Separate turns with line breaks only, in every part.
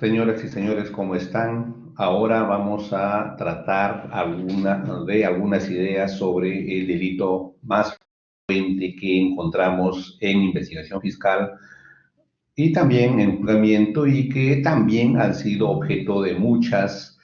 Señoras y señores, ¿cómo están? Ahora vamos a tratar algunas ideas sobre el delito más frecuente que encontramos en investigación fiscal y también en juzgamiento y que también han sido objeto de muchos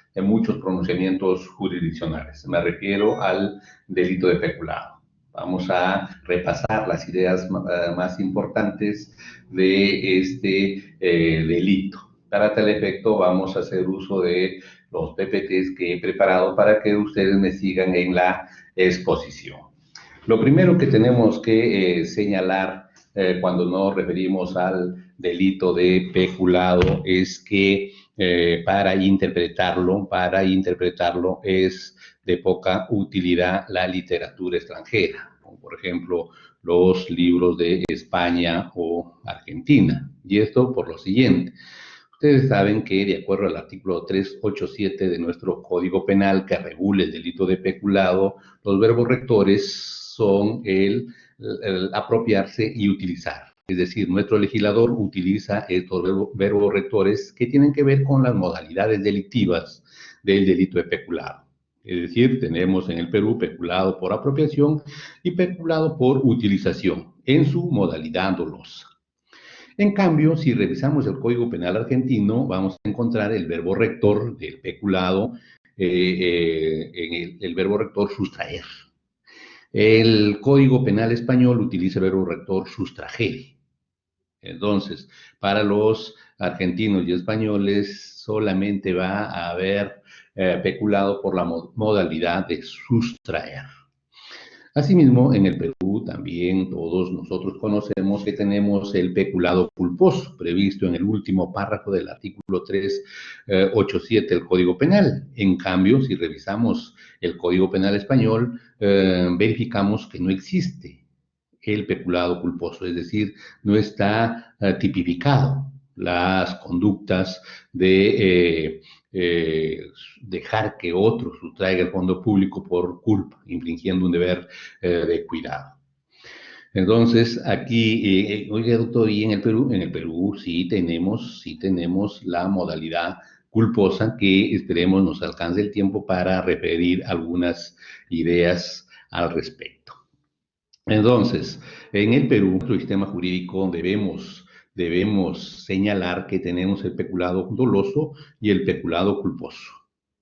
pronunciamientos jurisdiccionales. Me refiero al delito de peculado. Vamos a repasar las ideas más importantes de este delito. Para tal efecto, vamos a hacer uso de los PPTs que he preparado para que ustedes me sigan en la exposición. Lo primero que tenemos que señalar cuando nos referimos al delito de peculado es que para interpretarlo es de poca utilidad la literatura extranjera, como por ejemplo los libros de España o Argentina. Y esto por lo siguiente. Ustedes saben que de acuerdo al artículo 387 de nuestro Código Penal que regula el delito de peculado, los verbos rectores son el apropiarse y utilizar. Es decir, nuestro legislador utiliza estos verbos rectores que tienen que ver con las modalidades delictivas del delito de peculado. Es decir, tenemos en el Perú peculado por apropiación y peculado por utilización en su modalidad dolosa. En cambio, si revisamos el Código Penal argentino, vamos a encontrar el verbo rector del peculado, en el verbo rector sustraer. El Código Penal español utiliza el verbo rector sustragere. Entonces, para los argentinos y españoles solamente va a haber peculado por la modalidad de sustraer. Asimismo, en el Perú también todos nosotros conocemos que tenemos el peculado culposo, previsto en el último párrafo del artículo 387 del Código Penal. En cambio, si revisamos el Código Penal español, verificamos que no existe el peculado culposo, es decir, no está tipificado las conductas de dejar que otro sustraiga el fondo público por culpa, infringiendo un deber de cuidado. Entonces, aquí, oiga, doctor, ¿y en el Perú sí tenemos la modalidad culposa que esperemos nos alcance el tiempo para referir algunas ideas al respecto. Entonces, en el Perú, nuestro sistema jurídico debemos señalar que tenemos el peculado doloso y el peculado culposo.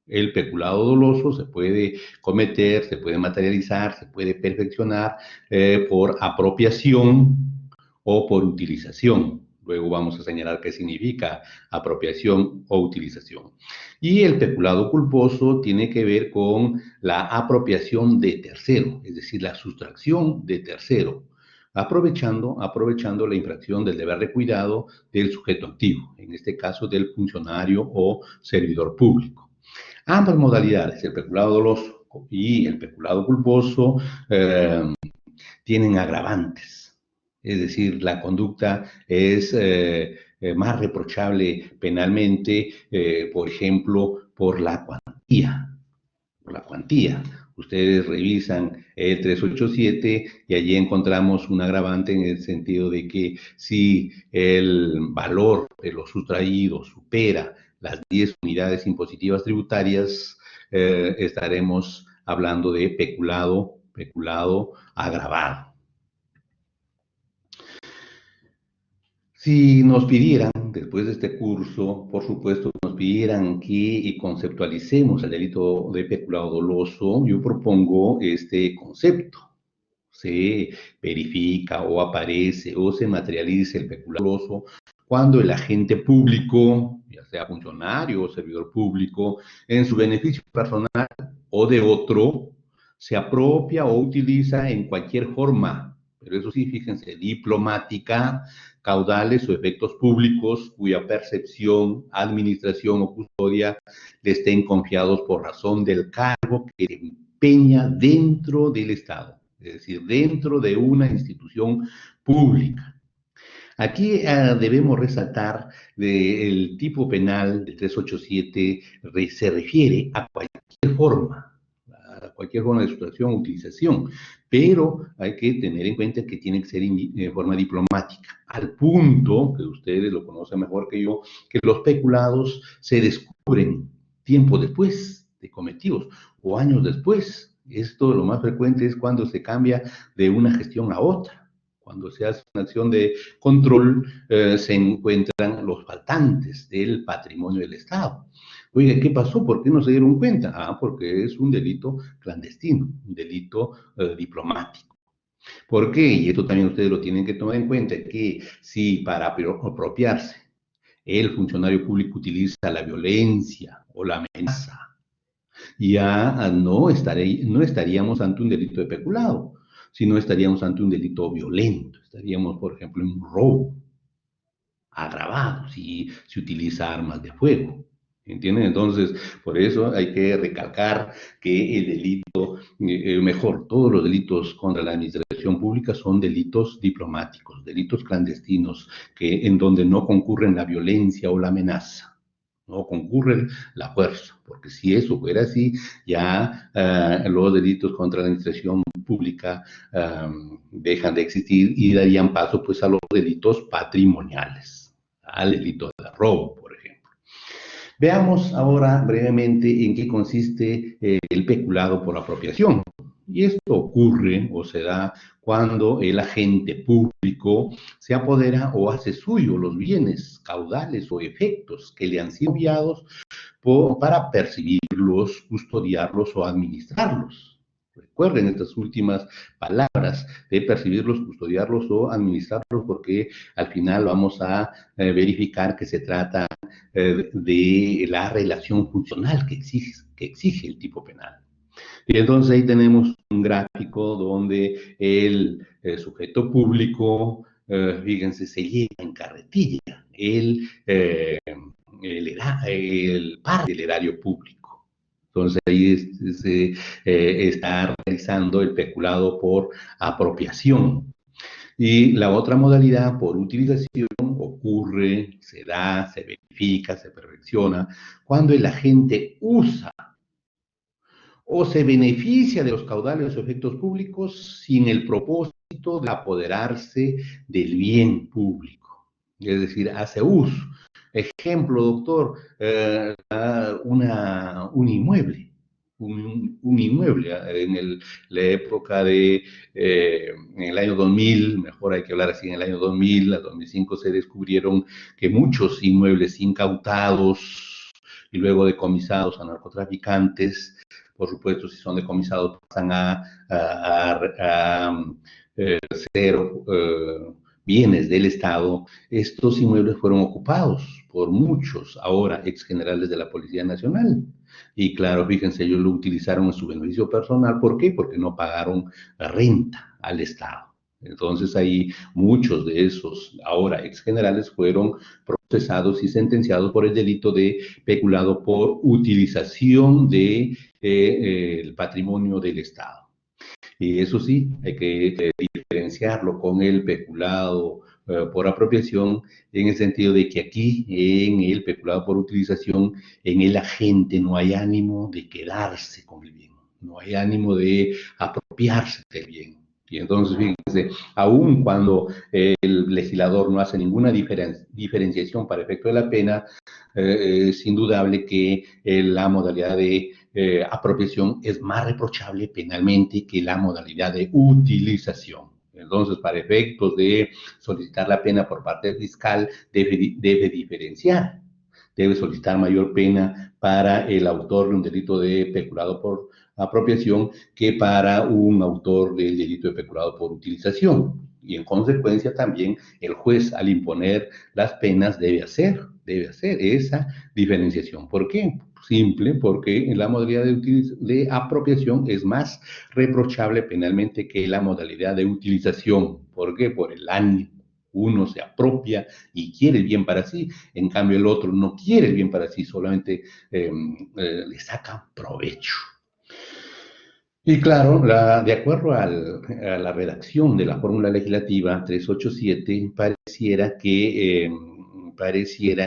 El peculado doloso se puede cometer, se puede materializar, se puede perfeccionar por apropiación o por utilización. Luego vamos a señalar qué significa apropiación o utilización. Y el peculado culposo tiene que ver con la apropiación de tercero, es decir, la sustracción de tercero, aprovechando la infracción del deber de cuidado del sujeto activo, en este caso del funcionario o servidor público. Ambas modalidades, el peculado doloso y el peculado culposo, tienen agravantes. Es decir, la conducta es más reprochable penalmente, por ejemplo, por la cuantía. Ustedes revisan el 387 y allí encontramos un agravante en el sentido de que si el valor de lo sustraído supera las 10 unidades impositivas tributarias, estaremos hablando de peculado agravado. Si nos pidieran, después de este curso, por supuesto, nos pidieran que conceptualicemos el delito de peculado doloso, yo propongo este concepto. Se verifica o aparece o se materializa el peculado doloso cuando el agente público, ya sea funcionario o servidor público, en su beneficio personal o de otro, se apropia o utiliza en cualquier forma, pero eso sí, fíjense, diplomática, caudales o efectos públicos cuya percepción, administración o custodia le estén confiados por razón del cargo que desempeña dentro del Estado, es decir, dentro de una institución pública. Aquí debemos resaltar el tipo penal de 387 se refiere a cualquier forma, cualquier forma de sustracción o utilización, pero hay que tener en cuenta que tiene que ser de forma diplomática, al punto, que ustedes lo conocen mejor que yo, que los peculados se descubren tiempo después de cometidos o años después. Esto lo más frecuente es cuando se cambia de una gestión a otra. Cuando se hace una acción de control, se encuentran los faltantes del patrimonio del Estado. Oiga, ¿qué pasó? ¿Por qué no se dieron cuenta? Ah, porque es un delito clandestino, un delito diplomático. ¿Por qué? Y esto también ustedes lo tienen que tomar en cuenta, que si para apropiarse el funcionario público utiliza la violencia o la amenaza, ya no estaríamos ante un delito de peculado, sino estaríamos ante un delito violento. Estaríamos, por ejemplo, en un robo agravado si se utiliza armas de fuego. ¿Entienden? Entonces, por eso hay que recalcar que el delito, mejor, todos los delitos contra la administración pública son delitos diplomáticos, delitos clandestinos, en donde no concurren la violencia o la amenaza. No concurre la fuerza, porque si eso fuera así, ya los delitos contra la administración pública dejan de existir y darían paso pues a los delitos patrimoniales, al delito de robo, por ejemplo. Veamos ahora brevemente en qué consiste el peculado por apropiación. Y esto ocurre o se da cuando el agente público se apodera o hace suyo los bienes, caudales o efectos que le han sido enviados para percibirlos, custodiarlos o administrarlos. Recuerden estas últimas palabras de percibirlos, custodiarlos o administrarlos, porque al final vamos a verificar que se trata de la relación funcional que exige el tipo penal. Y entonces ahí tenemos un gráfico donde el sujeto público, fíjense, se lleva en carretilla el parte del erario público. Entonces ahí se está realizando el peculado por apropiación. Y la otra modalidad, por utilización, ocurre, se da, se verifica, se perfecciona, cuando el agente usa o se beneficia de los caudales o efectos públicos sin el propósito de apoderarse del bien público. Es decir, hace uso. Ejemplo, doctor, un inmueble. Un inmueble la época en el año 2000, mejor hay que hablar así, en el año 2000, a 2005 se descubrieron que muchos inmuebles incautados y luego decomisados a narcotraficantes, por supuesto, si son decomisados, pasan a ser bienes del Estado. Estos inmuebles fueron ocupados por muchos, ahora ex generales de la Policía Nacional. Y claro, fíjense, ellos lo utilizaron en su beneficio personal. ¿Por qué? Porque no pagaron la renta al Estado. Entonces ahí muchos de esos ahora ex generales fueron procesados y sentenciados por el delito de peculado por utilización del patrimonio del Estado. Y eso sí, hay que diferenciarlo con el peculado por apropiación, en el sentido de que aquí, en el peculado por utilización, en el agente no hay ánimo de quedarse con el bien, no hay ánimo de apropiarse del bien. Y entonces, fíjense, aun cuando el legislador no hace ninguna diferenciación para efecto de la pena, es indudable que la modalidad de apropiación es más reprochable penalmente que la modalidad de utilización. Entonces, para efectos de solicitar la pena por parte del fiscal, debe diferenciar. Debe solicitar mayor pena para el autor de un delito de peculado por apropiación que para un autor del delito de peculado por utilización. Y en consecuencia también el juez, al imponer las penas, debe hacer esa diferenciación. ¿Por qué? Simple, porque en la modalidad de apropiación es más reprochable penalmente que la modalidad de utilización. ¿Por qué? Por el ánimo. Uno se apropia y quiere el bien para sí, en cambio el otro no quiere el bien para sí, solamente le saca provecho. Y claro, de acuerdo a la redacción de la fórmula legislativa 387, pareciera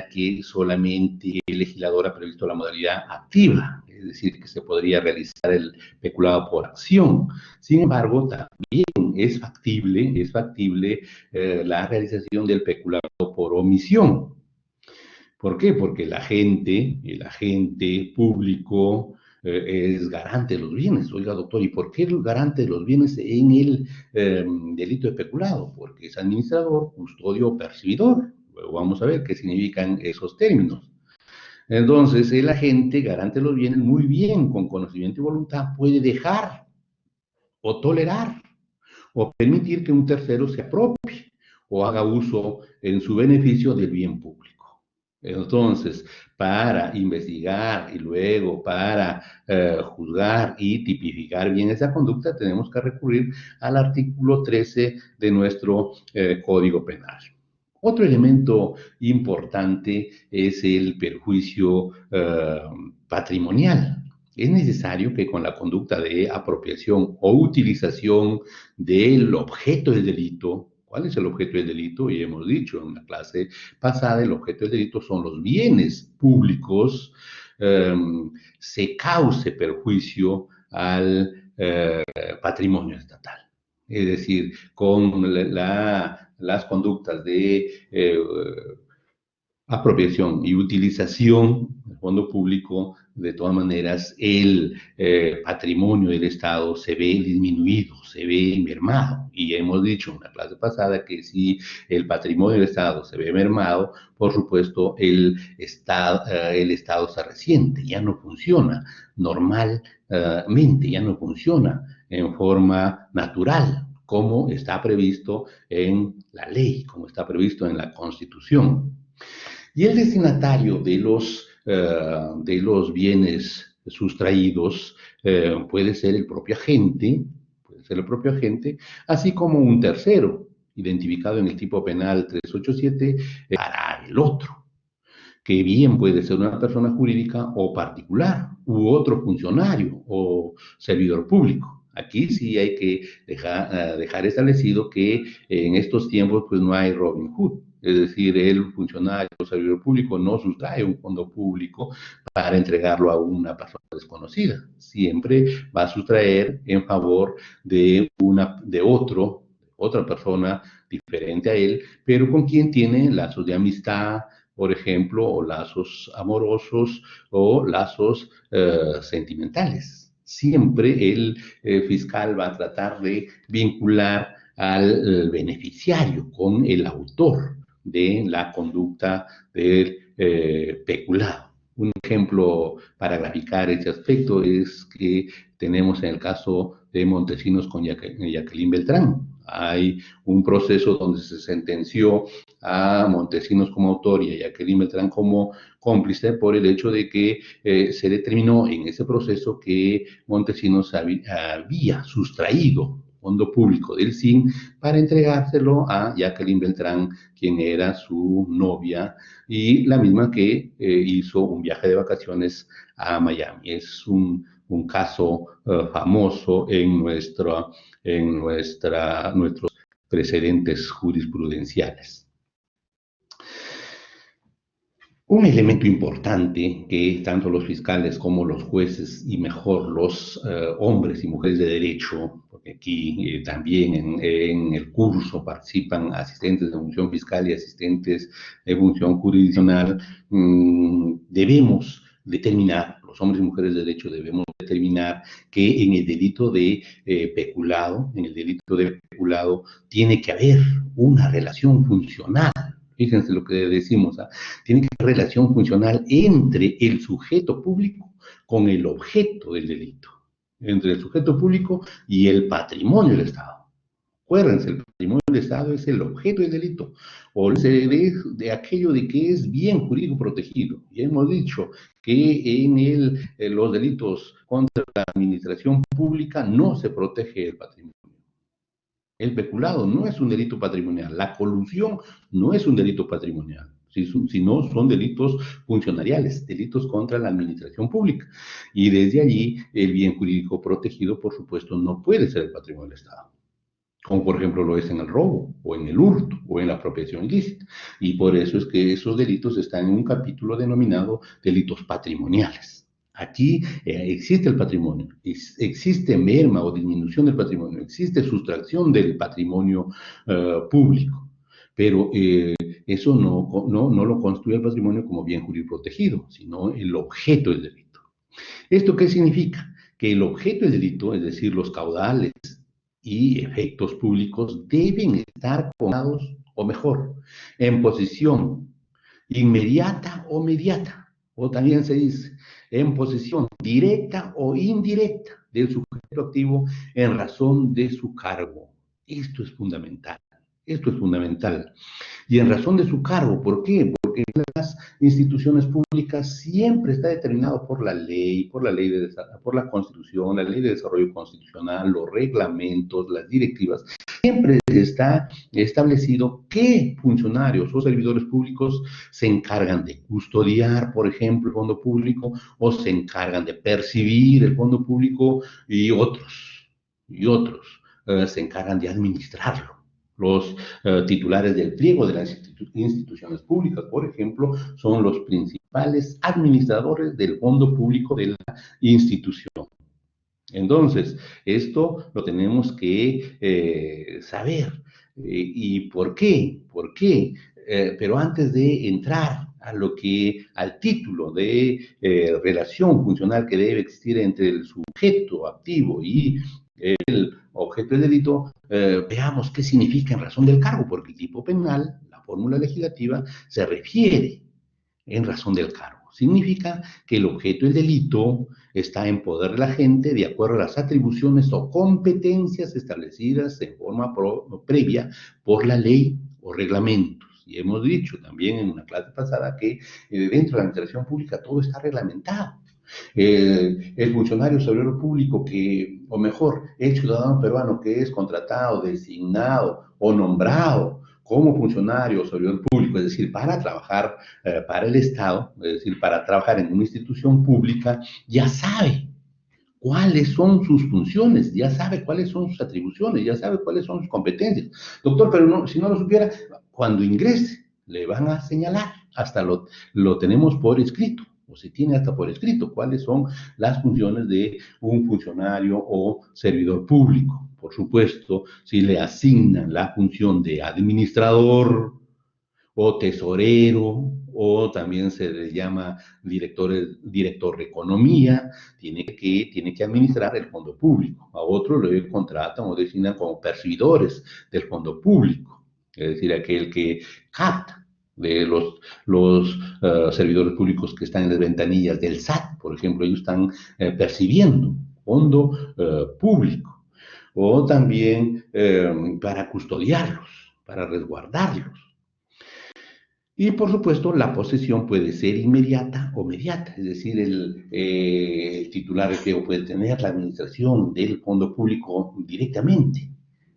que solamente el legislador ha previsto la modalidad activa, es decir, que se podría realizar el peculado por acción. Sin embargo, también es factible la realización del peculado por omisión. ¿Por qué? Porque el agente público es garante de los bienes. Oiga, doctor, ¿y por qué es garante de los bienes en el delito de peculado? Porque es administrador, custodio o percibidor. Luego vamos a ver qué significan esos términos. Entonces, el agente garante de los bienes muy bien, con conocimiento y voluntad, puede dejar o tolerar o permitir que un tercero se apropie o haga uso en su beneficio del bien público. Entonces, para investigar y luego para juzgar y tipificar bien esa conducta, tenemos que recurrir al artículo 13 de nuestro Código Penal. Otro elemento importante es el perjuicio patrimonial. Es necesario que con la conducta de apropiación o utilización del objeto del delito, ¿cuál es el objeto del delito? Y hemos dicho en la clase pasada, el objeto del delito son los bienes públicos, se cause perjuicio al patrimonio estatal. Es decir, con las conductas de apropiación y utilización del fondo público, de todas maneras, el patrimonio del Estado se ve disminuido, se ve mermado. Y hemos dicho en la clase pasada que si el patrimonio del Estado se ve mermado, por supuesto, el Estado se resiente, ya no funciona normalmente, ya no funciona en forma natural, como está previsto en la ley, como está previsto en la Constitución. Y el destinatario de los bienes sustraídos puede ser el propio agente, así como un tercero, identificado en el tipo penal 387, para el otro, que bien puede ser una persona jurídica o particular, u otro funcionario o servidor público. Aquí sí hay que dejar establecido que en estos tiempos pues no hay Robin Hood. Es decir, el funcionario o servidor público no sustrae un fondo público para entregarlo a una persona desconocida. Siempre va a sustraer en favor de otra persona diferente a él, pero con quien tiene lazos de amistad, por ejemplo, o lazos amorosos o lazos sentimentales. Siempre el fiscal va a tratar de vincular al beneficiario con el autor de la conducta del peculado. Un ejemplo para graficar este aspecto es que tenemos en el caso de Montesinos con Jacqueline Beltrán. Hay un proceso donde se sentenció a Montesinos como autor y a Jacqueline Beltrán como cómplice por el hecho de que se determinó en ese proceso que Montesinos había sustraído fondo público del SIN para entregárselo a Jacqueline Beltrán, quien era su novia y la misma que hizo un viaje de vacaciones a Miami. Es un caso famoso en nuestros precedentes jurisprudenciales. Un elemento importante que tanto los fiscales como los jueces y mejor los hombres y mujeres de derecho, porque aquí también en el curso participan asistentes de función fiscal y asistentes de función jurisdiccional, debemos determinar, los hombres y mujeres de derecho debemos determinar que en el delito de peculado, tiene que haber una relación funcional. Fíjense lo que decimos, tiene que haber relación funcional entre el sujeto público con el objeto del delito, entre el sujeto público y el patrimonio del Estado. Acuérdense, el patrimonio del Estado es el objeto del delito, o de aquello de que es bien jurídico protegido. Y hemos dicho que en los delitos contra la administración pública no se protege el patrimonio. El peculado no es un delito patrimonial, la colusión no es un delito patrimonial, sino son delitos funcionariales, delitos contra la administración pública. Y desde allí, el bien jurídico protegido, por supuesto, no puede ser el patrimonio del Estado, como por ejemplo lo es en el robo, o en el hurto, o en la apropiación ilícita. Y por eso es que esos delitos están en un capítulo denominado delitos patrimoniales. Aquí existe el patrimonio, existe merma o disminución del patrimonio, existe sustracción del patrimonio público, pero eso no lo construye el patrimonio como bien jurídico protegido, sino el objeto del delito. ¿Esto qué significa? Que el objeto del delito, es decir, los caudales y efectos públicos, deben estar conados, o mejor, en posición inmediata o mediata, o también se dice en posesión directa o indirecta del sujeto activo en razón de su cargo. Esto es fundamental. Esto es fundamental. Y en razón de su cargo, ¿por qué? Porque las instituciones públicas siempre está determinado por la ley, por la Constitución, la ley de desarrollo constitucional, los reglamentos, las directivas. Siempre está establecido qué funcionarios o servidores públicos se encargan de custodiar, por ejemplo, el fondo público, o se encargan de percibir el fondo público, y otros se encargan de administrarlo. Los titulares del pliego de las instituciones públicas, por ejemplo, son los principales administradores del fondo público de la institución. Entonces, esto lo tenemos que saber. ¿Y por qué? ¿Por qué? Pero antes de entrar al título de relación funcional que debe existir entre el sujeto activo y el objeto del delito, veamos qué significa en razón del cargo, porque el tipo penal, la fórmula legislativa, se refiere en razón del cargo. Significa que el objeto del delito está en poder de la gente de acuerdo a las atribuciones o competencias establecidas en forma previa por la ley o reglamentos. Y hemos dicho también en una clase pasada que dentro de la administración pública todo está reglamentado. El funcionario servidor público o mejor, el ciudadano peruano que es contratado, designado o nombrado como funcionario o servidor público, es decir, para trabajar para el Estado, es decir, para trabajar en una institución pública, ya sabe cuáles son sus funciones, ya sabe cuáles son sus atribuciones, ya sabe cuáles son sus competencias. Doctor, pero no, si no lo supiera, cuando ingrese, le van a señalar, hasta lo tenemos por escrito, o se tiene hasta por escrito, cuáles son las funciones de un funcionario o servidor público. Por supuesto, si le asignan la función de administrador o tesorero, o también se le llama director de economía, tiene que administrar el fondo público. A otros le contratan o designan como percibidores del fondo público, es decir, aquel que capta de los servidores públicos que están en las ventanillas del SAT, por ejemplo, ellos están percibiendo fondo público, o también para custodiarlos, para resguardarlos. Y por supuesto, la posesión puede ser inmediata o mediata, es decir, el titular del pliego puede tener la administración del fondo público directamente,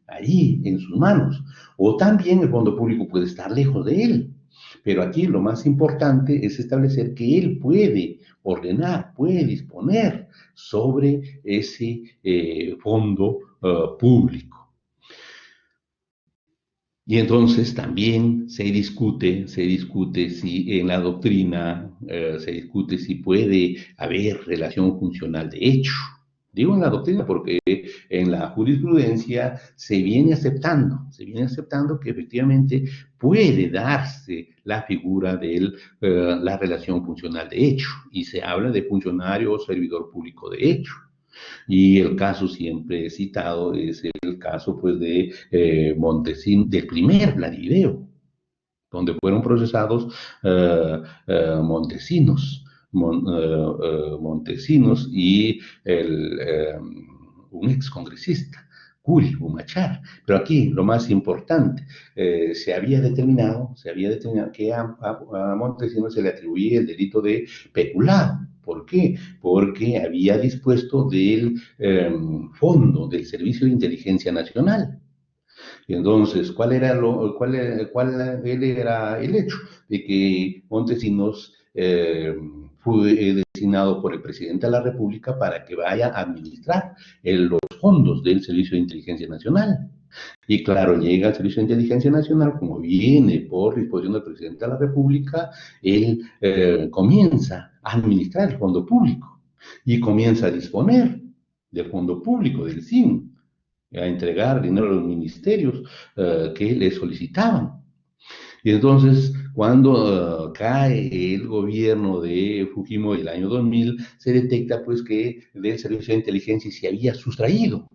allí en sus manos, o también el fondo público puede estar lejos de él. Pero aquí lo más importante es establecer que él puede ordenar, puede disponer sobre ese fondo público. Y entonces también se discute si en la doctrina, se discute si puede haber relación funcional de hecho. Digo en la doctrina porque en la jurisprudencia se viene aceptando que efectivamente puede darse la figura de la relación funcional de hecho, y se habla de funcionario o servidor público de hecho. Y el caso siempre citado es el caso pues de Montesinos, del primer Vladivideo, donde fueron procesados Montesinos, Montesinos y un excongresista, Curi Bumachar. Pero aquí lo más importante, se había determinado que a Montesinos se le atribuía el delito de peculado. ¿Por qué? Porque había dispuesto del fondo del Servicio de Inteligencia Nacional. Y entonces, ¿cuál era el hecho? De que Montesinos fue designado por el presidente de la República para que vaya a administrar los fondos del Servicio de Inteligencia Nacional. Y claro, llega al Servicio de Inteligencia Nacional, como viene por disposición del presidente de la República, él comienza a administrar el fondo público. y comienza a disponer del fondo público, del SIN, a entregar dinero a los ministerios que le solicitaban. Y entonces, cuando cae el gobierno de Fujimori el año 2000, se detecta pues que del servicio de inteligencia se había sustraído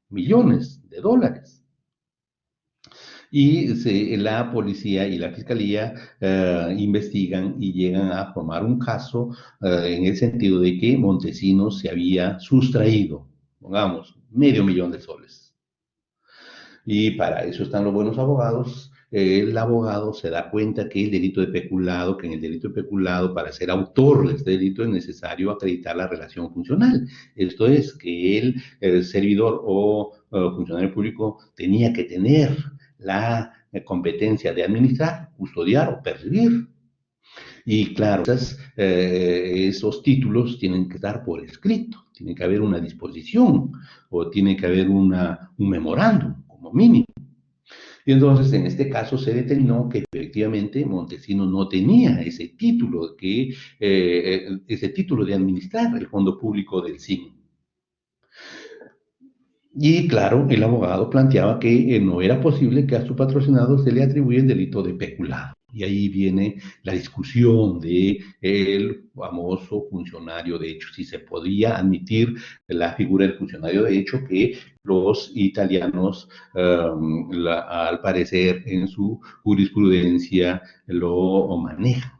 millones de dólares. Y la policía y la fiscalía investigan y llegan a formar un caso en el sentido de que Montesinos se había sustraído, pongamos, $500,000. Y para eso están los buenos abogados. El abogado se da cuenta que el delito de peculado, que en el delito de peculado, para ser autor de este delito, es necesario acreditar la relación funcional. Esto es, que el servidor o funcionario público tenía que tener la competencia de administrar, custodiar o percibir. Y claro, esos títulos tienen que estar por escrito, tiene que haber una disposición o tiene que haber un memorándum, como mínimo. Y entonces, en este caso, se determinó que efectivamente Montesinos no tenía ese título de administrar el fondo público del CIN. Y claro, el abogado planteaba que no era posible que a su patrocinador se le atribuya el delito de peculado. Y ahí viene la discusión de el famoso funcionario de hecho, si se podía admitir la figura del funcionario de hecho, que los italianos, al parecer, en su jurisprudencia lo manejan.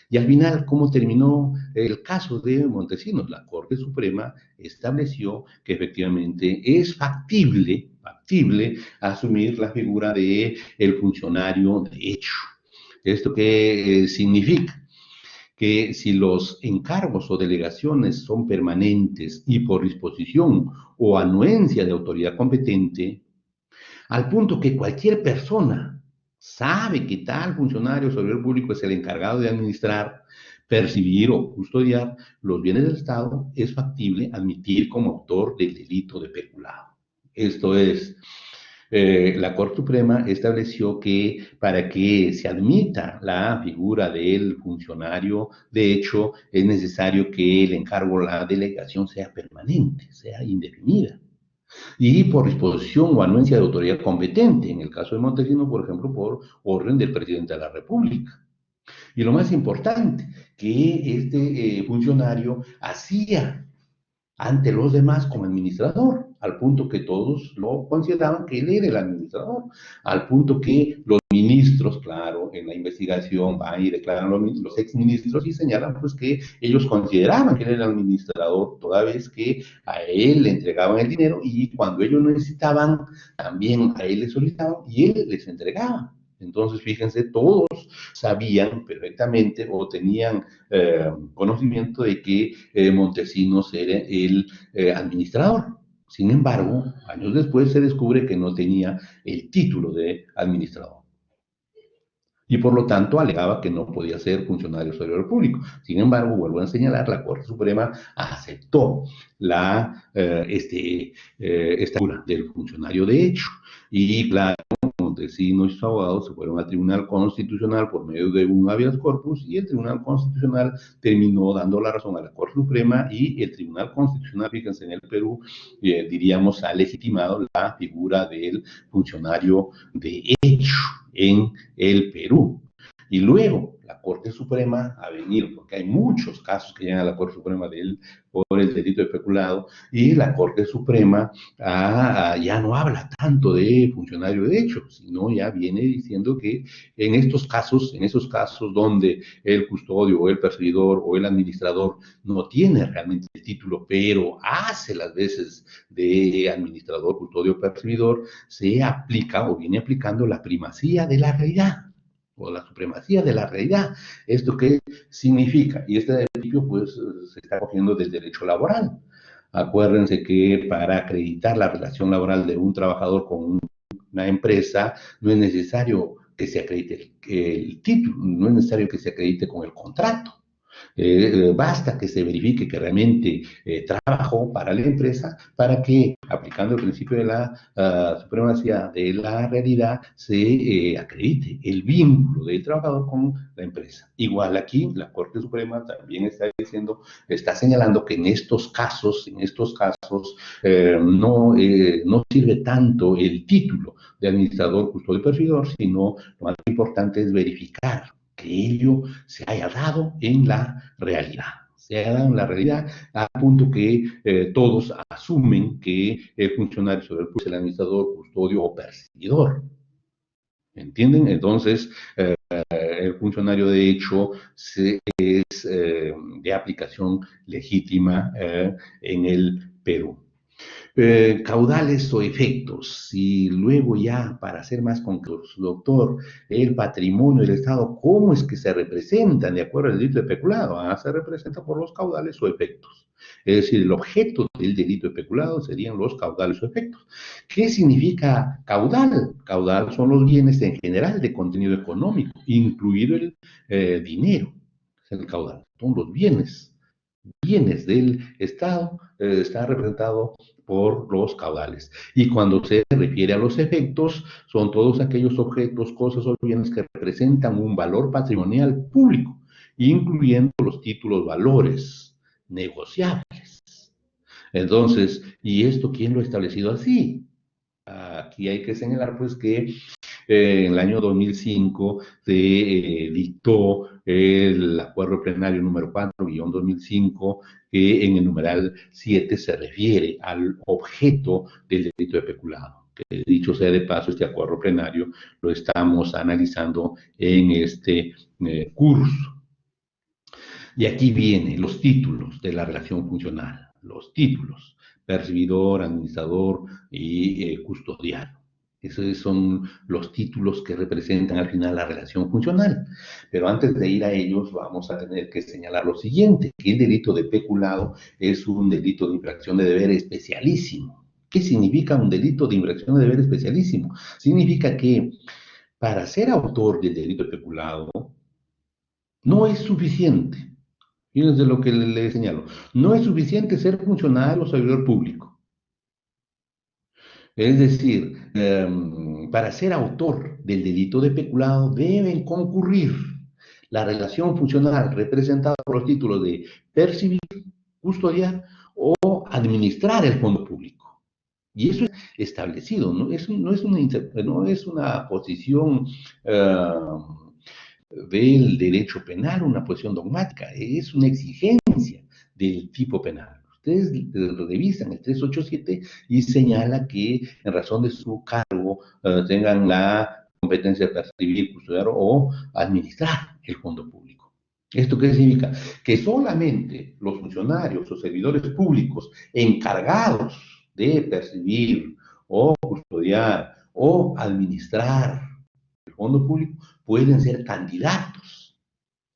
Y al final, ¿cómo terminó el caso de Montesinos? La Corte Suprema estableció que efectivamente es factible asumir la figura de el funcionario de hecho. ¿Esto qué significa? Que si los encargos o delegaciones son permanentes y por disposición o anuencia de autoridad competente, al punto que cualquier persona sabe que tal funcionario servidor público es el encargado de administrar, percibir o custodiar los bienes del Estado, es factible admitir como autor del delito de peculado. Esto es, la Corte Suprema estableció que para que se admita la figura del funcionario, de hecho, es necesario que el encargo o la delegación sea permanente, sea indefinida y por disposición o anuencia de autoridad competente, en el caso de Montesinos, por ejemplo, por orden del presidente de la República. Y lo más importante, que este funcionario hacía ante los demás como administrador, al punto que todos lo consideraban que él era el administrador, al punto que los ministros, claro, en la investigación van y declaran los exministros y señalan pues que ellos consideraban que él era el administrador, toda vez que a él le entregaban el dinero y cuando ellos necesitaban, también a él le solicitaban y él les entregaba. Entonces, fíjense, todos sabían perfectamente o tenían conocimiento de que Montesinos era el administrador. Sin embargo, años después se descubre que no tenía el título de administrador. Y por lo tanto alegaba que no podía ser funcionario superior público. Sin embargo, vuelvo a señalar, la Corte Suprema aceptó esta figura del funcionario de hecho. Y claro, Montesinos y sus abogados se fueron al Tribunal Constitucional por medio de un habeas corpus y el Tribunal Constitucional terminó dando la razón a la Corte Suprema y el Tribunal Constitucional, fíjense, en el Perú, diríamos, ha legitimado la figura del funcionario de hecho en el Perú. Y luego la Corte Suprema ha venido, porque hay muchos casos que llegan a la Corte Suprema por el delito de peculado, y la Corte Suprema ya no habla tanto de funcionario de hecho, sino ya viene diciendo que en esos casos donde el custodio o el perseguidor o el administrador no tiene realmente el título, pero hace las veces de administrador, custodio o perseguidor, se aplica o viene aplicando la primacía de la realidad o la supremacía de la realidad. ¿Esto qué significa? Y este principio pues se está cogiendo del derecho laboral. Acuérdense que para acreditar la relación laboral de un trabajador con una empresa no es necesario que se acredite el título, no es necesario que se acredite con el contrato. Basta que se verifique que realmente trabajó para la empresa para que, aplicando el principio de la supremacía de la realidad, se acredite el vínculo del trabajador con la empresa. Igual aquí, la Corte Suprema también está diciendo, está señalando que en estos casos no sirve tanto el título de administrador, custodio y perfilador, sino lo más importante es verificar que ello se haya dado en la realidad. Se haya dado en la realidad a punto que todos asumen que el funcionario sobre el administrador, custodio o perseguidor. ¿Entienden? Entonces, el funcionario de hecho es de aplicación legítima en el Perú. Caudales o efectos. Y luego ya, para ser más concretos, doctor, el patrimonio del Estado, ¿cómo es que se representan de acuerdo al delito de peculado? Se representa por los caudales o efectos. Es decir, el objeto del delito de peculado serían los caudales o efectos. ¿Qué significa caudal? Caudal son los bienes en general de contenido económico, incluido el dinero, es el caudal. Son los bienes del Estado, está representado por los caudales. Y cuando se refiere a los efectos, son todos aquellos objetos, cosas o bienes que representan un valor patrimonial público, incluyendo los títulos valores negociables. Entonces, ¿y esto quién lo ha establecido así? Aquí hay que señalar pues que en el año 2005 se dictó el acuerdo plenario número 4-2005, que en el numeral 7 se refiere al objeto del delito de peculado. Que dicho sea de paso, este acuerdo plenario lo estamos analizando en este curso. Y aquí vienen los títulos de la relación funcional, los títulos, percibidor, administrador y custodiano. Esos son los títulos que representan al final la relación funcional. Pero antes de ir a ellos, vamos a tener que señalar lo siguiente, que el delito de peculado es un delito de infracción de deber especialísimo. ¿Qué significa un delito de infracción de deber especialísimo? Significa que para ser autor del delito de peculado no es suficiente. Fíjense lo que le señalo. No es suficiente ser funcionario o servidor público. Es decir, para ser autor del delito de peculado deben concurrir la relación funcional representada por los títulos de percibir, custodiar o administrar el fondo público. Y eso es establecido, no es una posición del derecho penal, una posición dogmática, es una exigencia del tipo penal. Ustedes revisan el 387 y señala que en razón de su cargo tengan la competencia de percibir, custodiar o administrar el fondo público. ¿Esto qué significa? Que solamente los funcionarios o servidores públicos encargados de percibir o custodiar o administrar el fondo público pueden ser candidatos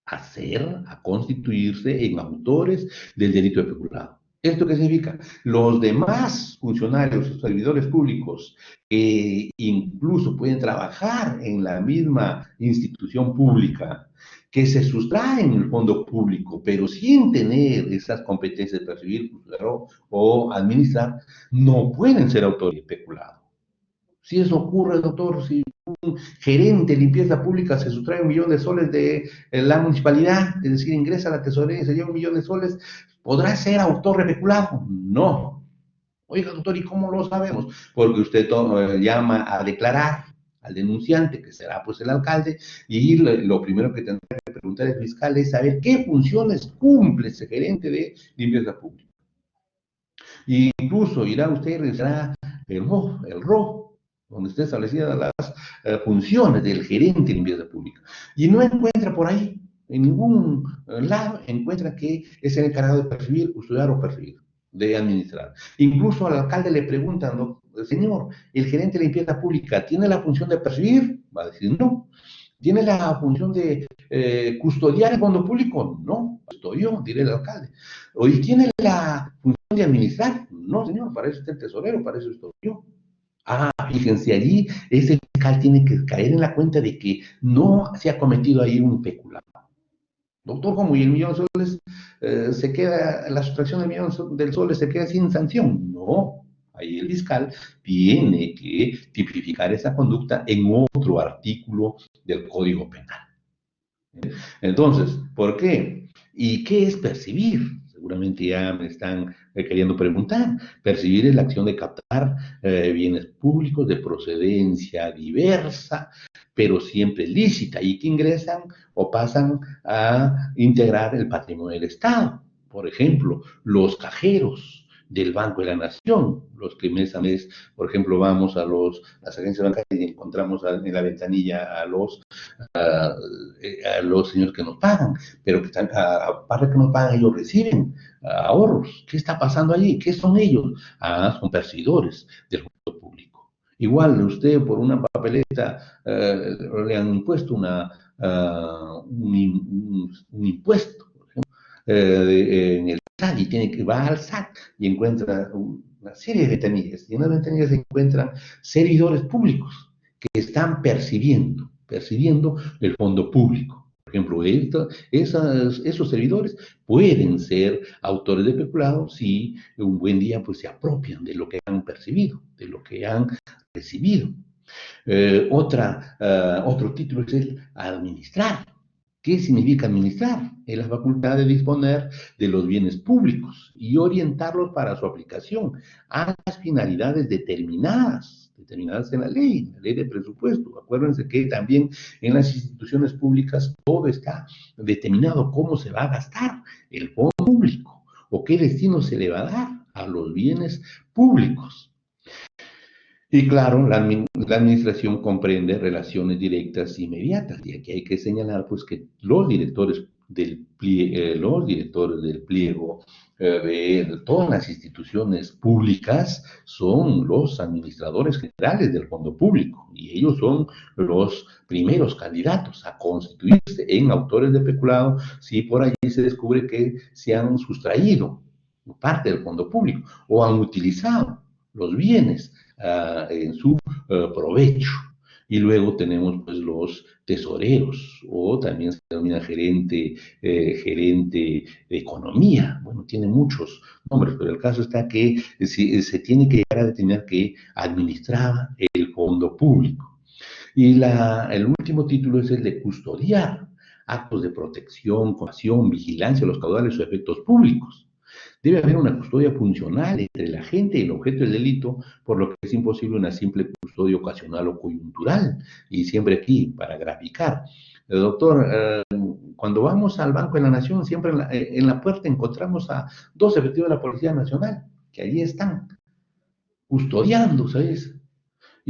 a constituirse en autores del delito de peculado. ¿Esto qué significa? Los demás funcionarios o servidores públicos que incluso pueden trabajar en la misma institución pública, que se sustraen el fondo público, pero sin tener esas competencias de percibir o administrar, no pueden ser autores de peculado. Si eso ocurre, doctor, si un gerente de limpieza pública se sustrae 1 millón de soles de la municipalidad, es decir, ingresa a la tesorería y se lleva 1 millón de soles, ¿podrá ser autor de peculado? No. Oiga, doctor, ¿y cómo lo sabemos? Porque usted llama a declarar al denunciante, que será pues el alcalde, y lo primero que tendrá que preguntar el fiscal es saber qué funciones cumple ese gerente de limpieza pública. Y incluso irá usted y revisará el RO, donde está establecida las funciones del gerente de limpieza pública. Y no encuentra por ahí, en ningún lado, encuentra que es el encargado de percibir, custodiar o percibir, de administrar. Incluso al alcalde le preguntan, ¿no? Señor, el gerente de limpieza pública tiene la función de percibir, va a decir no. ¿Tiene la función de custodiar el fondo público? No, estoy yo, diré el alcalde. ¿Hoy tiene la función de administrar? No, señor, para eso está el tesorero, para eso estoy yo. Fíjense, allí ese fiscal tiene que caer en la cuenta de que no se ha cometido ahí un peculado. Doctor, ¿cómo? Y el millón de soles se queda, la sustracción del millón del soles se queda sin sanción. No, ahí el fiscal tiene que tipificar esa conducta en otro artículo del Código Penal. Entonces, ¿por qué? ¿Y qué es percibir? Seguramente ya me están queriendo preguntar. Percibir es la acción de captar bienes públicos de procedencia diversa, pero siempre lícita, y que ingresan o pasan a integrar el patrimonio del Estado. Por ejemplo, los cajeros del Banco de la Nación, los que mes a mes, por ejemplo, vamos a las agencias bancarias y encontramos en la ventanilla a los señores que nos pagan, pero que están, aparte que nos pagan, ellos reciben ahorros. ¿Qué está pasando allí? ¿Qué son ellos? Son perseguidores del fondo público. Igual, usted por una papeleta le han impuesto un impuesto en el SAT y tiene que va al SAT y encuentra una serie de ventanillas. Y en las ventanillas se encuentran servidores públicos que están percibiendo el fondo público. Por ejemplo, esos servidores pueden ser autores de peculado si un buen día pues, se apropian de lo que han percibido, de lo que han recibido. Otro título es el administrar. ¿Qué significa administrar? Es la facultad de disponer de los bienes públicos y orientarlos para su aplicación a las finalidades determinadas en la ley de presupuesto. Acuérdense que también en las instituciones públicas todo está determinado cómo se va a gastar el fondo público o qué destino se le va a dar a los bienes públicos. Y claro, la administración comprende relaciones directas e inmediatas, y aquí hay que señalar pues que los directores del pliego de todas las instituciones públicas son los administradores generales del fondo público, y ellos son los primeros candidatos a constituirse en autores de peculado si por allí se descubre que se han sustraído parte del fondo público o han utilizado los bienes en su provecho. Y luego tenemos pues, los tesoreros, o también se denomina gerente de economía. Bueno, tiene muchos nombres, pero el caso está que se tiene que llegar a determinar que administraba el fondo público. Y el último título es el de custodiar actos de protección, conservación, vigilancia de los caudales o efectos públicos. Debe haber una custodia funcional entre la gente y el objeto del delito, por lo que es imposible una simple custodia ocasional o coyuntural. Y siempre aquí, para graficar. Doctor, cuando vamos al Banco de la Nación, siempre en la puerta encontramos a dos efectivos de la Policía Nacional, que allí están, custodiando, ¿sabes?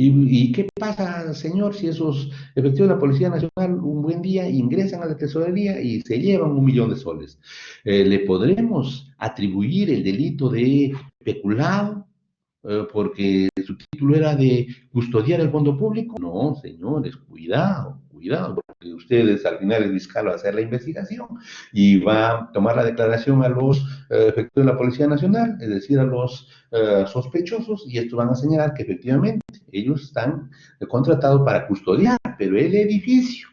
¿Y qué pasa, señor, si esos efectivos de la Policía Nacional un buen día ingresan a la tesorería y se llevan 1 millón de soles? ¿Le podremos atribuir el delito de peculado porque su título era de custodiar el fondo público? No, señores, cuidado, porque ustedes al final el fiscal va a hacer la investigación y va a tomar la declaración a los efectivos de la Policía Nacional, es decir, a los sospechosos, y estos van a señalar que efectivamente ellos están contratados para custodiar, pero el edificio,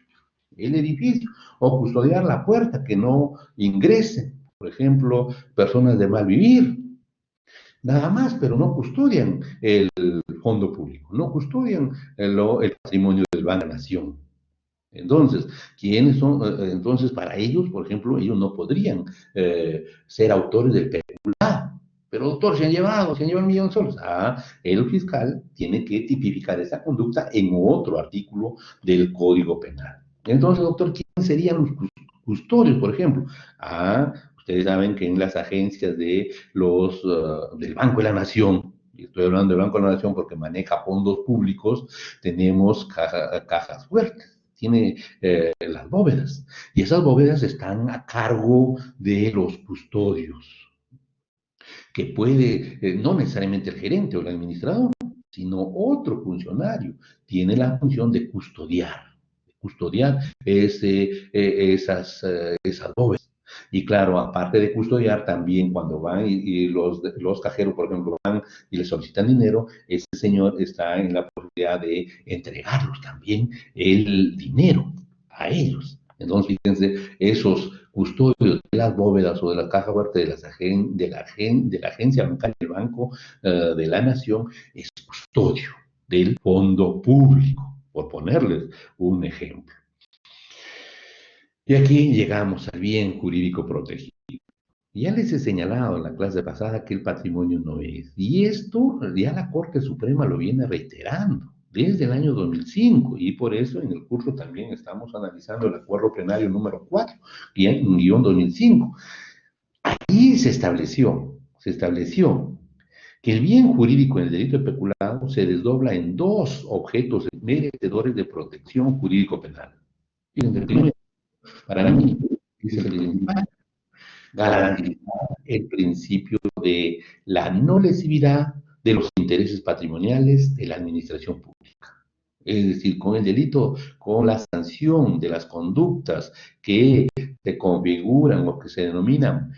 o custodiar la puerta, que no ingresen, por ejemplo, personas de mal vivir, nada más, pero no custodian el fondo público, no custodian el patrimonio del Banco de la Nación. Entonces, ¿quiénes son? Entonces, para ellos, por ejemplo, ellos no podrían ser autores del peculado. Pero, doctor, se han llevado 1 millón de soles. El fiscal tiene que tipificar esa conducta en otro artículo del Código Penal. Entonces, doctor, ¿quiénes serían los custodios, por ejemplo? Ustedes saben que en las agencias del Banco de la Nación, y estoy hablando del Banco de la Nación porque maneja fondos públicos, tenemos cajas fuertes, tiene las bóvedas, y esas bóvedas están a cargo de los custodios, que puede, no necesariamente el gerente o el administrador, sino otro funcionario, tiene la función de custodiar esas bóvedas. Y claro, aparte de custodiar, también cuando van y los cajeros, por ejemplo, van y le solicitan dinero, ese señor está en la posibilidad de entregarlos también el dinero a ellos. Entonces, fíjense, esos custodio de las bóvedas o de la caja fuerte de la agencia bancaria del Banco de la Nación, es custodio del fondo público, por ponerles un ejemplo. Y aquí llegamos al bien jurídico protegido. Ya les he señalado en la clase pasada que el patrimonio no es. Y esto ya la Corte Suprema lo viene reiterando desde el año 2005. Y por eso en el curso también estamos analizando el acuerdo plenario número 4, guión 2005. Y se estableció que el bien jurídico en el delito de peculado se desdobla en dos objetos merecedores de protección jurídico penal. Fíjense, primero, para mí, es el principal, garantizar el principio de la no lesividad de los intereses patrimoniales de la administración pública. Es decir, con el delito, con la sanción de las conductas que se configuran o que se denominan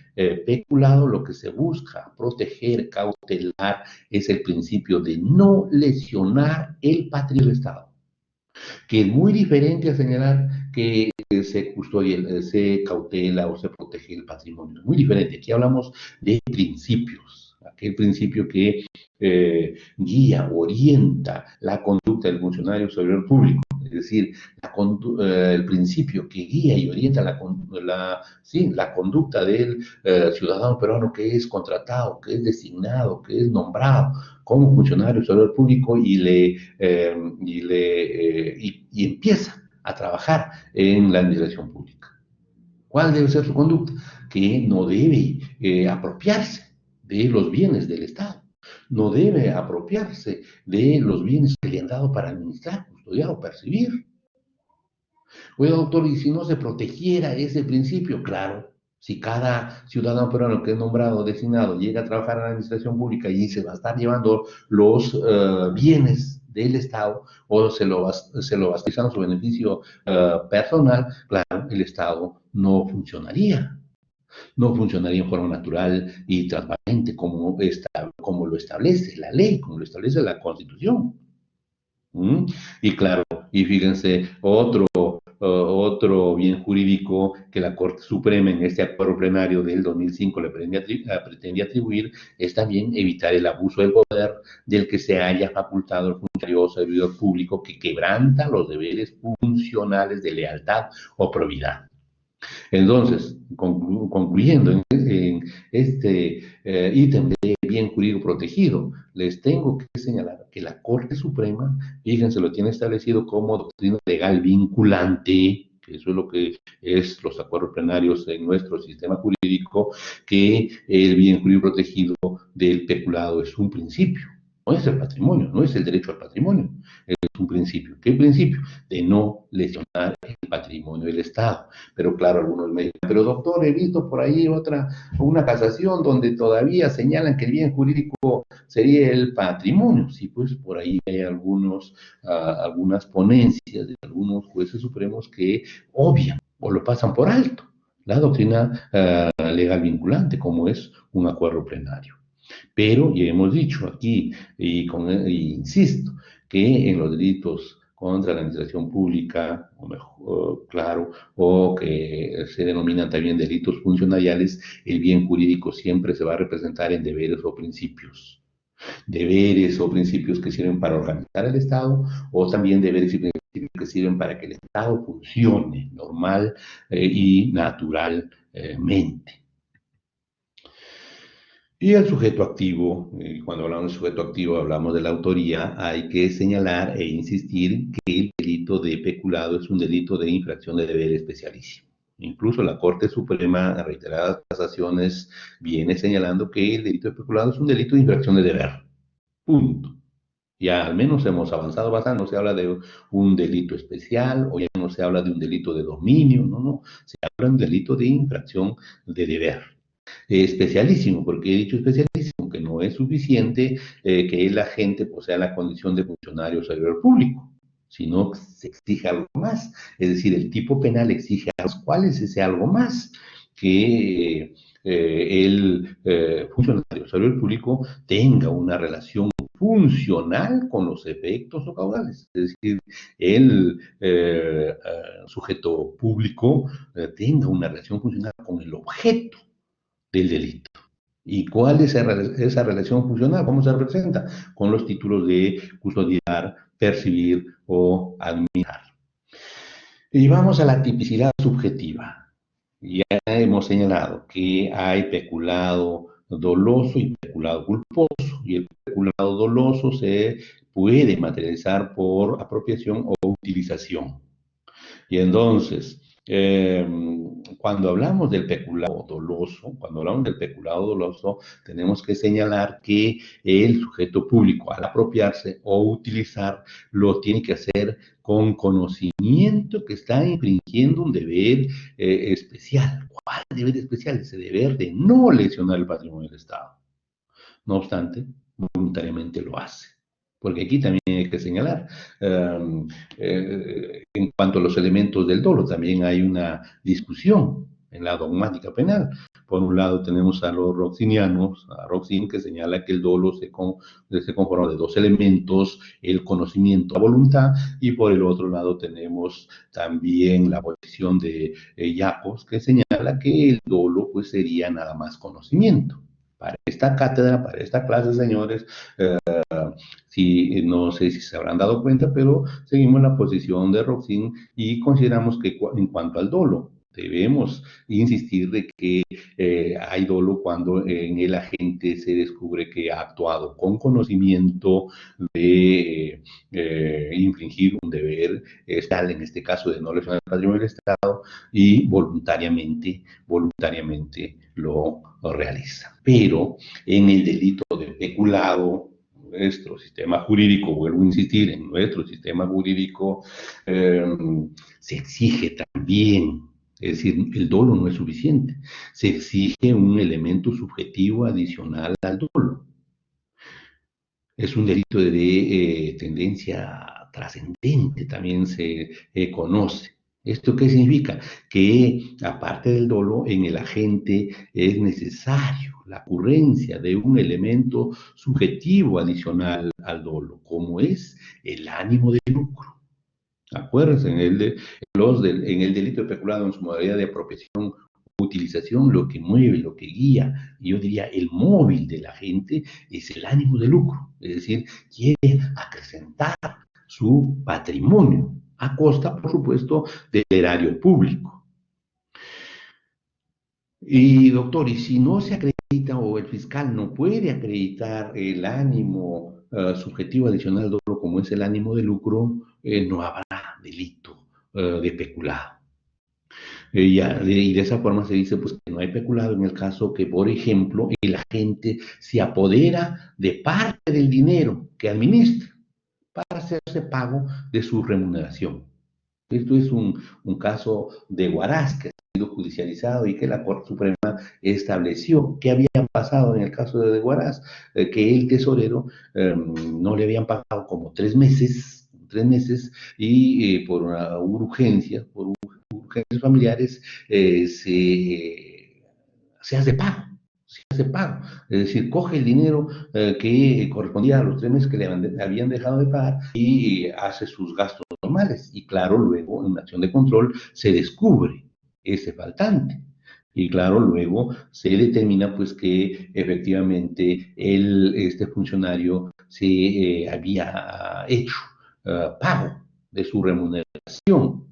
peculado, lo que se busca proteger, cautelar, es el principio de no lesionar el patrimonio del Estado, que es muy diferente a señalar que se custodia, se cautela o se protege el patrimonio. Muy diferente. Aquí hablamos de principios, aquel principio que guía, orienta la conducta del funcionario superior público. Es decir, el principio que guía y orienta la conducta del ciudadano peruano que es contratado, que es designado, que es nombrado como funcionario superior público y empieza a trabajar en la administración pública. ¿Cuál debe ser su conducta? Que no debe apropiarse de los bienes del Estado, no debe apropiarse de los bienes que le han dado para administrar, custodiar o percibir. Oye, doctor, ¿y si no se protegiera ese principio? Claro, si cada ciudadano peruano que es nombrado, designado, llega a trabajar en la administración pública y se va a estar llevando los bienes del Estado o se lo va a estar usando su beneficio personal, claro, el Estado no funcionaría. No funcionaría en forma natural y transparente como lo establece la ley, como lo establece la Constitución. ¿Mm? Y claro, y fíjense, otro bien jurídico que la Corte Suprema en este acuerdo plenario del 2005 le pretendía atribuir es también evitar el abuso del poder del que se haya facultado el funcionario o servidor público que quebranta los deberes funcionales de lealtad o probidad. Entonces, concluyendo en este ítem de bien jurídico protegido, les tengo que señalar que la Corte Suprema, fíjense, lo tiene establecido como doctrina legal vinculante, que eso es lo que es los acuerdos plenarios en nuestro sistema jurídico, que el bien jurídico protegido del peculado es un principio. No es el patrimonio, no es el derecho al patrimonio, es un principio. ¿Qué principio? De no lesionar el patrimonio del Estado. Pero claro, algunos me dicen, pero doctor, he visto por ahí una casación donde todavía señalan que el bien jurídico sería el patrimonio. Sí, pues por ahí hay algunas ponencias de algunos jueces supremos que obvian o lo pasan por alto la doctrina legal vinculante, como es un acuerdo plenario. Pero ya hemos dicho aquí, y insisto, que en los delitos contra la administración pública, o mejor, claro, o que se denominan también delitos funcionariales, el bien jurídico siempre se va a representar en deberes o principios. Deberes o principios que sirven para organizar el Estado, o también deberes y principios que sirven para que el Estado funcione normal y naturalmente. Y el sujeto activo, cuando hablamos de sujeto activo hablamos de la autoría, hay que señalar e insistir que el delito de peculado es un delito de infracción de deber especialísimo. Incluso la Corte Suprema, en reiteradas casaciones, viene señalando que el delito de peculado es un delito de infracción de deber. Punto. Ya al menos hemos avanzado bastante, no se habla de un delito especial o ya no se habla de un delito de dominio, no, se habla de un delito de infracción de deber. Especialísimo, porque he dicho especialísimo, que no es suficiente que el agente posea la condición de funcionario servidor público, sino que se exige algo más. Es decir, el tipo penal exige algo más. ¿Cuál es ese algo más? Que el funcionario servidor público tenga una relación funcional con los efectos o causales. Es decir, el sujeto público tenga una relación funcional con el objeto del delito. ¿Y cuál es esa relación funcional? ¿Cómo se representa? Con los títulos de custodiar, percibir o administrar. Y vamos a la tipicidad subjetiva. Ya hemos señalado que hay peculado doloso y peculado culposo, y el peculado doloso se puede materializar por apropiación o utilización. Y entonces, cuando hablamos del peculado doloso, tenemos que señalar que el sujeto público, al apropiarse o utilizar, lo tiene que hacer con conocimiento que está infringiendo un deber especial. ¿Cuál deber especial? Ese deber de no lesionar el patrimonio del Estado. No obstante, voluntariamente lo hace. Porque aquí también hay que señalar, en cuanto a los elementos del dolo, también hay una discusión en la dogmática penal. Por un lado tenemos a los roxinianos, a Roxin, que señala que el dolo se conforma de dos elementos, el conocimiento, la voluntad, y por el otro lado tenemos también la posición de Iapos, que señala que el dolo pues sería nada más conocimiento. Para esta cátedra, para esta clase, señores, no sé si se habrán dado cuenta, pero seguimos la posición de Roxin y consideramos que en cuanto al dolo, debemos insistir de que hay dolo cuando en el agente se descubre que ha actuado con conocimiento de infringir un deber estatal, en este caso de no lesionar el patrimonio del Estado, y voluntariamente lo realiza. Pero en el delito de peculado, nuestro sistema jurídico, vuelvo a insistir, en nuestro sistema jurídico se exige también, es decir, el dolo no es suficiente, se exige un elemento subjetivo adicional al dolo. Es un delito de tendencia trascendente, también se conoce. ¿Esto qué significa? Que aparte del dolo, en el agente es necesario la ocurrencia de un elemento subjetivo adicional al dolo, como es el ánimo de lucro. Acuérdense, en el delito de peculado en su modalidad de apropiación utilización, lo que mueve, lo que guía, y yo diría el móvil de la gente es el ánimo de lucro, es decir, quiere acrecentar su patrimonio a costa, por supuesto, del erario público. Y doctor, y si no se acredita o el fiscal no puede acreditar el ánimo subjetivo adicional al dolo como es el ánimo de lucro, no habrá delito de peculado. Y de esa forma se dice pues, que no hay peculado en el caso que, por ejemplo, el agente se apodera de parte del dinero que administra para hacerse pago de su remuneración. Esto es un caso de Huaraz que ha sido judicializado y que la Corte Suprema estableció que había pasado en el caso de Huaraz, que el tesorero no le habían pagado como 3 meses, y por una urgencia, por urgencias familiares, se hace pago. Es decir, coge el dinero que correspondía a los 3 meses que le habían dejado de pagar y hace sus gastos normales. Y claro, luego en una acción de control se descubre ese faltante. Y claro, luego se determina pues que efectivamente este funcionario se había hecho pago de su remuneración.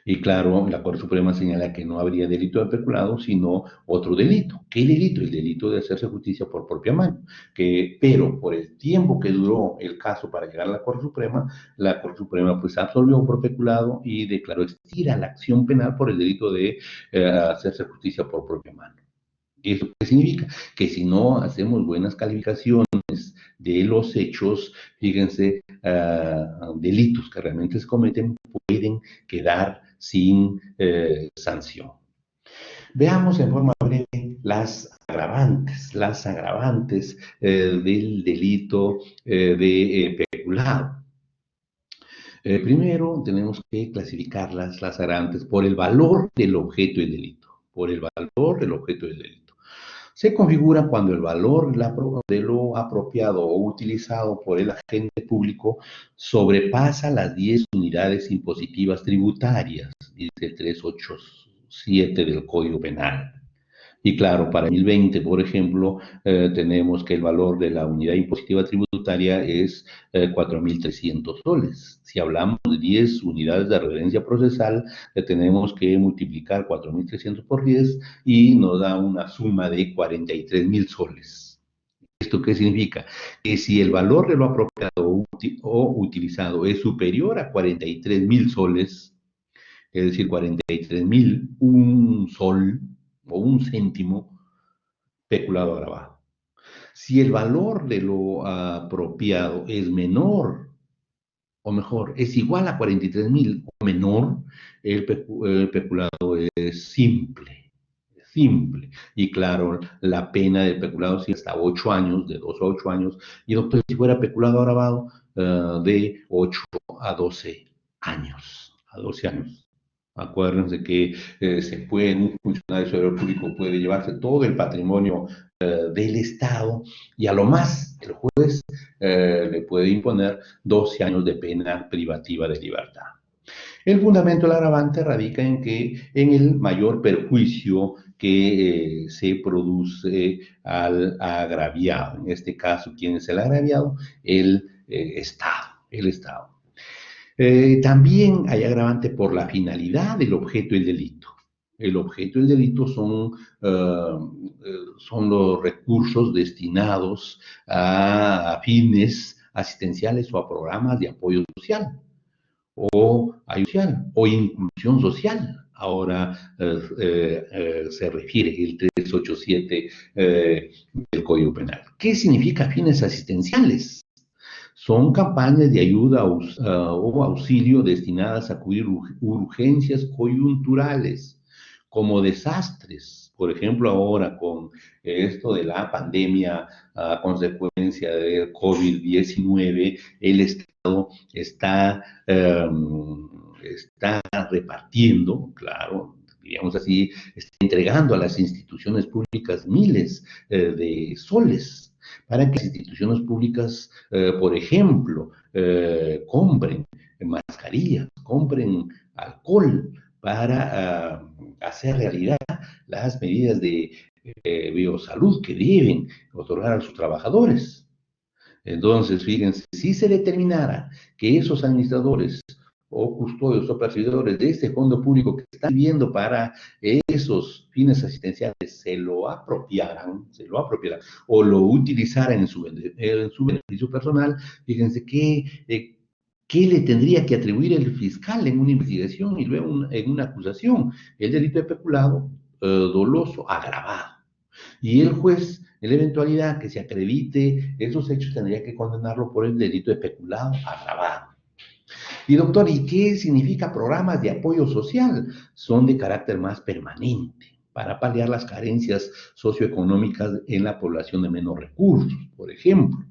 Y claro, la Corte Suprema señala que no habría delito de peculado, sino otro delito. ¿Qué delito? El delito de hacerse justicia por propia mano. Pero por el tiempo que duró el caso para llegar a la Corte Suprema pues absolvió por peculado y declaró extinta la acción penal por el delito de hacerse justicia por propia mano. ¿Eso qué significa? Que si no hacemos buenas calificaciones de los hechos, fíjense, delitos que realmente se cometen pueden quedar sin sanción. Veamos en forma breve las agravantes del delito de peculado. Primero tenemos que clasificar las agravantes por el valor del objeto del delito, se configura cuando el valor de lo apropiado o utilizado por el agente público sobrepasa las 10 unidades impositivas tributarias, dice el 387 del Código Penal. Y claro, para 2020, por ejemplo, tenemos que el valor de la unidad impositiva tributaria es 4.300 soles. Si hablamos de 10 unidades de referencia procesal, tenemos que multiplicar 4.300 por 10 y nos da una suma de 43.000 soles. ¿Esto qué significa? Que si el valor de lo apropiado o utilizado es superior a 43.000 soles, es decir, 43.000, un sol o un céntimo, peculado agravado. Si el valor de lo apropiado es menor, o mejor, es igual a 43.000 o menor, el peculado es simple. Simple. Y claro, la pena de peculado es hasta 8 años, de 2 a 8 años, y doctor, si fuera peculado agravado, de 8 a 12 años. A 12 años. Acuérdense que un funcionario superior público puede llevarse todo el patrimonio del Estado y a lo más el juez le puede imponer 12 años de pena privativa de libertad. El fundamento del agravante radica en el mayor perjuicio que se produce al agraviado. En este caso, ¿quién es el agraviado? El Estado. El Estado. También hay agravante por la finalidad del objeto del delito. El objeto del delito son los recursos destinados a fines asistenciales o a programas de apoyo social o ayuda o inclusión social. Ahora se refiere el 387 del Código Penal. ¿Qué significa fines asistenciales? Son campañas de ayuda o auxilio destinadas a cubrir urgencias coyunturales, como desastres. Por ejemplo, ahora con esto de la pandemia a consecuencia del COVID-19, el Estado está repartiendo, claro, digamos así, está entregando a las instituciones públicas miles de soles para que las instituciones públicas, por ejemplo, compren mascarillas, compren alcohol para hacer realidad las medidas de biosalud que deben otorgar a sus trabajadores. Entonces, fíjense, si se determinara que esos administradores o custodios o percibidores de este fondo público que están viviendo para esos fines asistenciales se lo apropiaran o lo utilizaran en su beneficio personal, fíjense que ¿qué le tendría que atribuir el fiscal en una investigación y luego en una acusación? El delito de peculado doloso agravado. Y el juez, en la eventualidad que se acredite esos hechos, tendría que condenarlo por el delito de peculado agravado. Y doctor, ¿y qué significa programas de apoyo social? Son de carácter más permanente para paliar las carencias socioeconómicas en la población de menos recursos. Por ejemplo,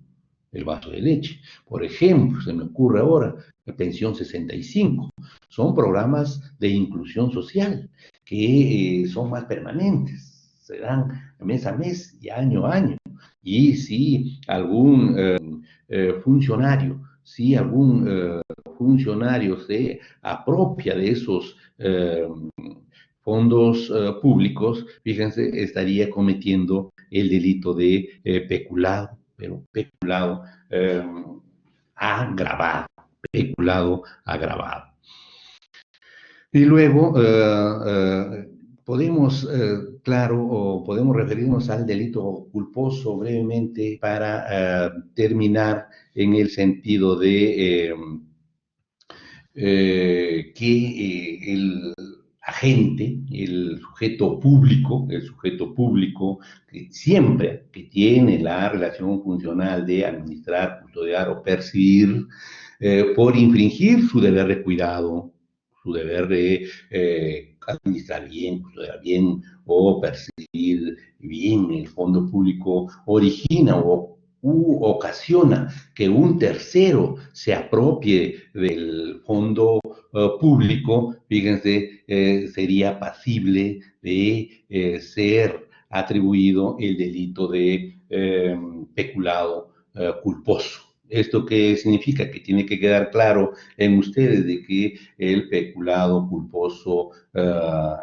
el vaso de leche. Por ejemplo, se me ocurre ahora, la pensión 65. Son programas de inclusión social que son más permanentes, se dan mes a mes y año a año. Y si algún funcionario, si algún funcionario se apropia de esos fondos públicos, fíjense, estaría cometiendo el delito de peculado, pero peculado agravado, peculado agravado. Y luego podemos, claro, o podemos referirnos al delito culposo brevemente para terminar en el sentido de que el agente, el sujeto público, que siempre que tiene la relación funcional de administrar, custodiar o percibir, por infringir su deber de cuidado, su deber de administrar bien, custodiar bien o percibir bien el fondo público, origina u ocasiona que un tercero se apropie del fondo público, fíjense, sería pasible de ser atribuido el delito de peculado culposo. ¿Esto qué significa? Que tiene que quedar claro en ustedes de que el peculado culposo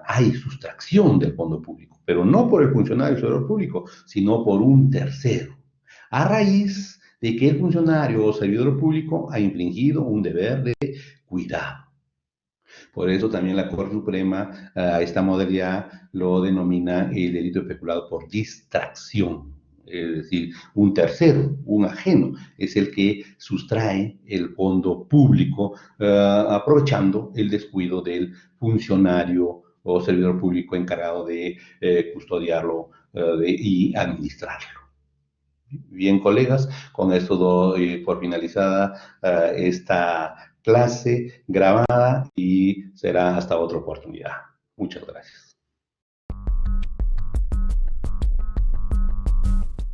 hay sustracción del fondo público, pero no por el funcionario del servidor público, sino por un tercero, a raíz de que el funcionario o servidor público ha infringido un deber de cuidado. Por eso también la Corte Suprema, esta modalidad lo denomina el delito de peculado por distracción. Es decir, un tercero, un ajeno, es el que sustrae el fondo público aprovechando el descuido del funcionario o servidor público encargado de custodiarlo y administrarlo. Bien, colegas, con esto doy por finalizada esta clase grabada y será hasta otra oportunidad. Muchas gracias.